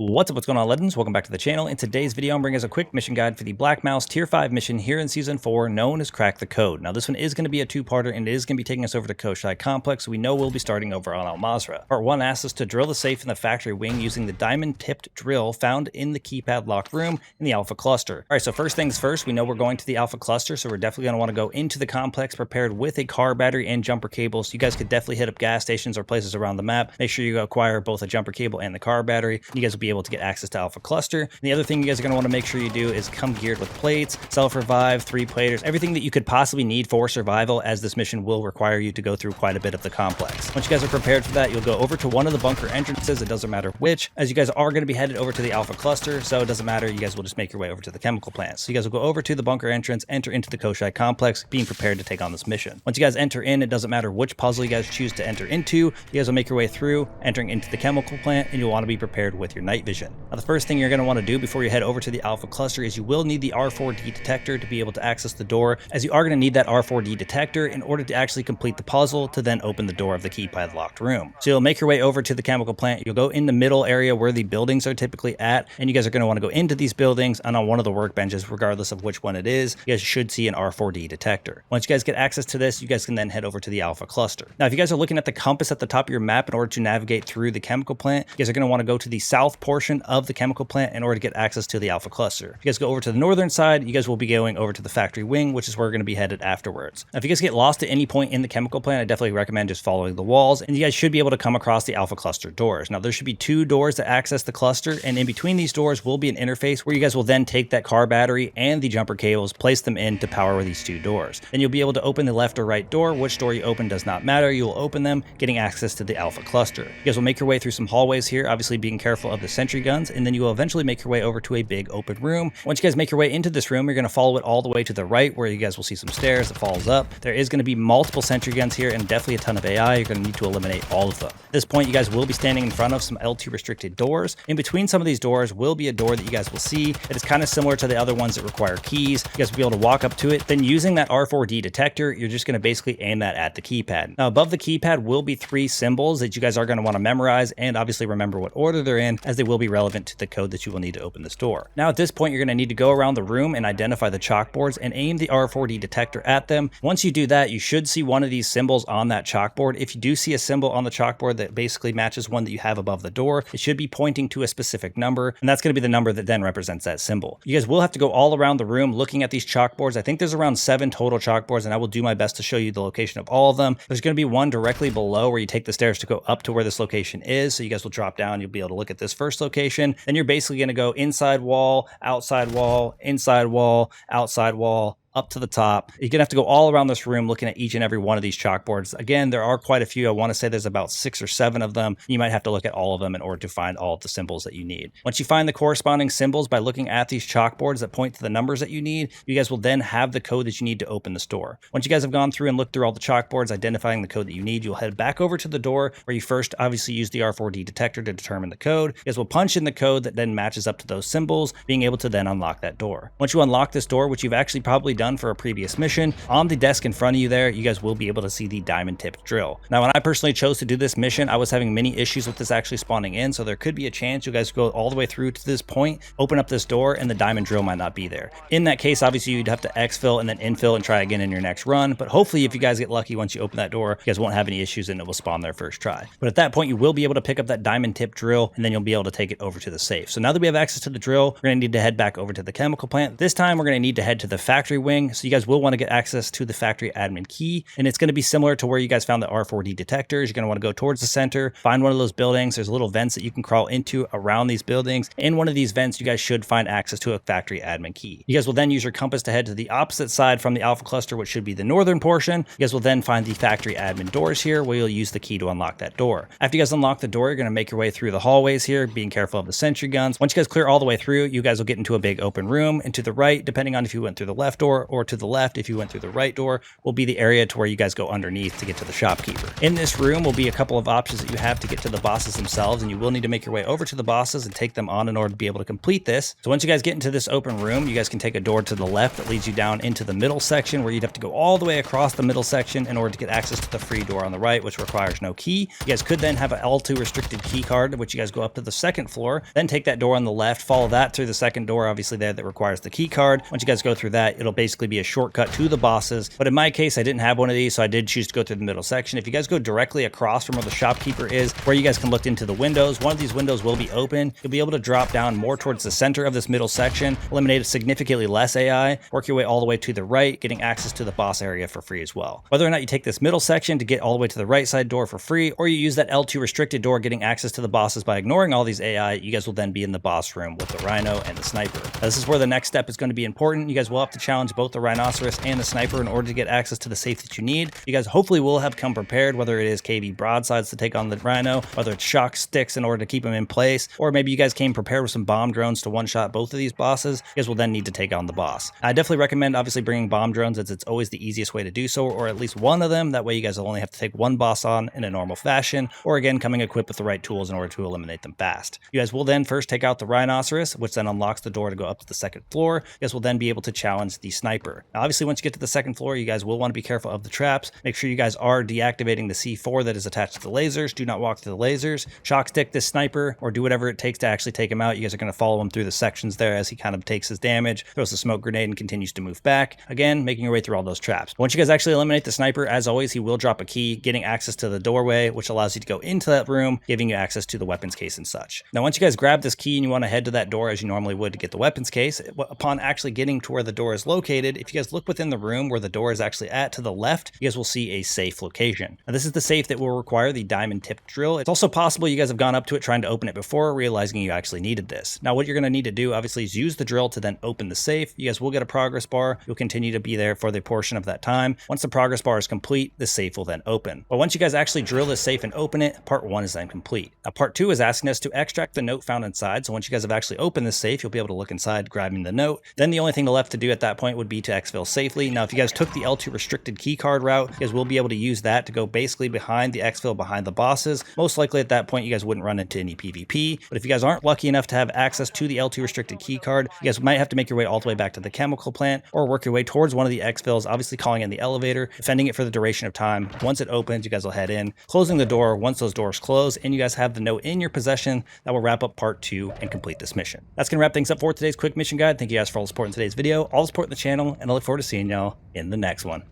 What's up, what's going on, Legends? Welcome back to the channel. In today's video, I'm bringing us a quick mission guide for the Black Mouse Tier 5 mission here in Season 4, known as Crack the Code. Now, this one is going to be a two-parter, and it is going to be taking us over to Koschei Complex, so we know we'll be starting over on Al Mazrah. Part 1 asks us to drill the safe in the factory wing using the diamond-tipped drill found in the keypad locked room in the Alpha Cluster. Alright, so first things first, we know we're going to the Alpha Cluster, so we're definitely going to want to go into the complex prepared with a car battery and jumper cable, so you guys could definitely hit up gas stations or places around the map. Make sure you acquire both a jumper cable and the car battery. You guys will be able to get access to Alpha Cluster. And the other thing you guys are going to want to make sure you do is come geared with plates, self-revive, 3-platers, everything that you could possibly need for survival, as this mission will require you to go through quite a bit of the complex. Once you guys are prepared for that, you'll go over to one of the bunker entrances. It doesn't matter which, as you guys are going to be headed over to the Alpha Cluster, so it doesn't matter. You guys will just make your way over to the chemical plant. So you guys will go over to the bunker entrance, enter into the Koschei Complex, being prepared to take on this mission. Once you guys enter in, it doesn't matter which puzzle you guys choose to enter into. You guys will make your way through, entering into the chemical plant, and you'll want to be prepared with your night vision. Now, the first thing you're going to want to do before you head over to the Alpha Cluster is you will need the R4D Detector to be able to access the door, as you are going to need that R4D Detector in order to actually complete the puzzle to then open the door of the keypad locked room. So you'll make your way over to the chemical plant. You'll go in the middle area where the buildings are typically at, and you guys are going to want to go into these buildings, and on one of the workbenches, regardless of which one it is, you guys should see an R4D Detector. Once you guys get access to this, you guys can then head over to the Alpha Cluster. Now, if you guys are looking at the compass at the top of your map in order to navigate through the chemical plant, you guys are going to want to go to the south portion of the chemical plant in order to get access to the Alpha Cluster. If you guys go over to the northern side, you guys will be going over to the factory wing, which is where we're going to be headed afterwards. Now, if you guys get lost at any point in the chemical plant, I definitely recommend just following the walls, and you guys should be able to come across the Alpha Cluster doors. Now, there should be 2 doors that access the cluster, and in between these doors will be an interface where you guys will then take that car battery and the jumper cables, place them in to power these 2 doors. Then you'll be able to open the left or right door. Which door you open does not matter. You will open them, getting access to the Alpha Cluster. You guys will make your way through some hallways here, obviously being careful of the sentry guns, and then you will eventually make your way over to a big open room. Once you guys make your way into this room, you're going to follow it all the way to the right, where you guys will see some stairs that falls up. There is going to be multiple sentry guns here and definitely a ton of AI. You're going to need to eliminate all of them. At this point, you guys will be standing in front of some L2 restricted doors. In between some of these doors will be a door that you guys will see. It is kind of similar to the other ones that require keys. You guys will be able to walk up to it. Then using that R4D detector, you're just going to basically aim that at the keypad. Now, above the keypad will be 3 symbols that you guys are going to want to memorize and obviously remember what order they're in, as they will be relevant to the code that you will need to open this door. Now, at this point, you're going to need to go around the room and identify the chalkboards and aim the R4D detector at them. Once you do that, you should see one of these symbols on that chalkboard. If you do see a symbol on the chalkboard that basically matches one that you have above the door, it should be pointing to a specific number, and that's going to be the number that then represents that symbol. You guys will have to go all around the room looking at these chalkboards. I think there's around 7 total chalkboards, and I will do my best to show you the location of all of them. There's going to be one directly below where you take the stairs to go up to where this location is, so you guys will drop down. You'll be able to look at this first location. Then you're basically going to go inside wall, outside wall, inside wall, outside wall, up to the top. You're gonna have to go all around this room looking at each and every one of these chalkboards. Again, there are quite a few. I want to say there's about 6 or 7 of them. You might have to look at all of them in order to find all of the symbols that you need. Once you find the corresponding symbols by looking at these chalkboards that point to the numbers that you need, you guys will then have the code that you need to open this door. Once you guys have gone through and looked through all the chalkboards, identifying the code that you need, you'll head back over to the door where you first obviously use the R4D detector to determine the code. You guys will punch in the code that then matches up to those symbols, being able to then unlock that door. Once you unlock this door, which you've actually probably done for a previous mission, on the desk in front of you there, you guys will be able to see the diamond tipped drill. Now, when I personally chose to do this mission, I was having many issues with this actually spawning in, so there could be a chance you guys go all the way through to this point, open up this door, and the diamond drill might not be there. In that case, obviously, you'd have to exfil and then infill and try again in your next run, but hopefully, if you guys get lucky, once you open that door, you guys won't have any issues and it will spawn there first try. But at that point, you will be able to pick up that diamond tipped drill, and then you'll be able to take it over to the safe. So now that we have access to the drill, we're going to need to head back over to the chemical plant. This time, we're going to need to head to the factory wing, so you guys will want to get access to the factory admin key, and it's going to be similar to where you guys found the R4D detectors. You're going to want to go towards the center, find one of those buildings. There's little vents that you can crawl into around these buildings. In one of these vents, you guys should find access to a factory admin key. You guys will then use your compass to head to the opposite side from the Alpha Cluster, which should be the northern portion. You guys will then find the factory admin doors here, where you'll use the key to unlock that door. After you guys unlock the door, you're going to make your way through the hallways here, being careful of the sentry guns. Once you guys clear all the way through, you guys will get into a big open room, and to the right, depending on if you went through the left door door, or to the left if you went through the right door will be the area to where you guys go underneath to get to the shopkeeper. In this room will be a couple of options that you have to get to the bosses themselves, and you will need to make your way over to the bosses and take them on in order to be able to complete this. So once you guys get into this open room, you guys can take a door to the left that leads you down into the middle section, where you'd have to go all the way across the middle section in order to get access to the free door on the right, which requires no key. You guys could then have an L2 restricted key card, which you guys go up to the second floor, then take that door on the left, follow that through the second door, obviously there, that requires the key card. Once you guys go through that, it'll basically be a shortcut to the bosses. But in my case, I didn't have one of these, so I did choose to go through the middle section. If you guys go directly across from where the shopkeeper is, where you guys can look into the windows, one of these windows will be open. You'll be able to drop down more towards the center of this middle section, eliminate significantly less AI, work your way all the way to the right, getting access to the boss area for free as well. Whether or not you take this middle section to get all the way to the right side door for free, or you use that L2 restricted door getting access to the bosses by ignoring all these AI, you guys will then be in the boss room with the rhino and the sniper. Now, this is where the next step is going to be important. You guys will have to challenge both the rhinoceros and the sniper in order to get access to the safe that you need. You guys hopefully will have come prepared, whether it is KV broadsides to take on the rhino, whether it's shock sticks in order to keep them in place, or maybe you guys came prepared with some bomb drones to one-shot both of these bosses. You guys will then need to take on the boss. I definitely recommend obviously bringing bomb drones, as it's always the easiest way to do so, or at least one of them. That way you guys will only have to take one boss on in a normal fashion, or again coming equipped with the right tools in order to eliminate them fast. You guys will then first take out the rhinoceros, which then unlocks the door to go up to the second floor. You guys will then be able to challenge the sniper. Now, obviously, once you get to the second floor, you guys will want to be careful of the traps. Make sure you guys are deactivating the C4 that is attached to the lasers. Do not walk through the lasers. Shock stick this sniper, or do whatever it takes to actually take him out. You guys are going to follow him through the sections there as he kind of takes his damage, throws the smoke grenade, and continues to move back. Again, making your way through all those traps. Once you guys actually eliminate the sniper, as always, he will drop a key, getting access to the doorway, which allows you to go into that room, giving you access to the weapons case and such. Now, once you guys grab this key and you want to head to that door as you normally would to get the weapons case, upon actually getting to where the door is located, if you guys look within the room where the door is actually at to the left, you guys will see a safe location. Now, this is the safe that will require the diamond tipped drill. It's also possible you guys have gone up to it trying to open it before, realizing you actually needed this. Now, what you're going to need to do, obviously, is use the drill to then open the safe. You guys will get a progress bar. You'll continue to be there for the portion of that time. Once the progress bar is complete, the safe will then open. But once you guys actually drill this safe and open it, part 1 is then complete. Now, part 2 is asking us to extract the note found inside. So once you guys have actually opened this safe, you'll be able to look inside, grabbing the note. Then the only thing left to do at that point would be to exfil safely. Now, if you guys took the L2 restricted key card route, you guys will be able to use that to go basically behind the exfil behind the bosses. Most likely at that point, you guys wouldn't run into any PvP. But if you guys aren't lucky enough to have access to the L2 restricted key card, you guys might have to make your way all the way back to the chemical plant, or work your way towards one of the exfils, obviously calling in the elevator, defending it for the duration of time. Once it opens, you guys will head in, closing the door. Once those doors close and you guys have the note in your possession, that will wrap up part 2 and complete this mission. That's going to wrap things up for today's quick mission guide. Thank you guys for all the support in today's video, all the support in the channel, and I look forward to seeing y'all in the next one.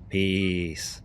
Peace.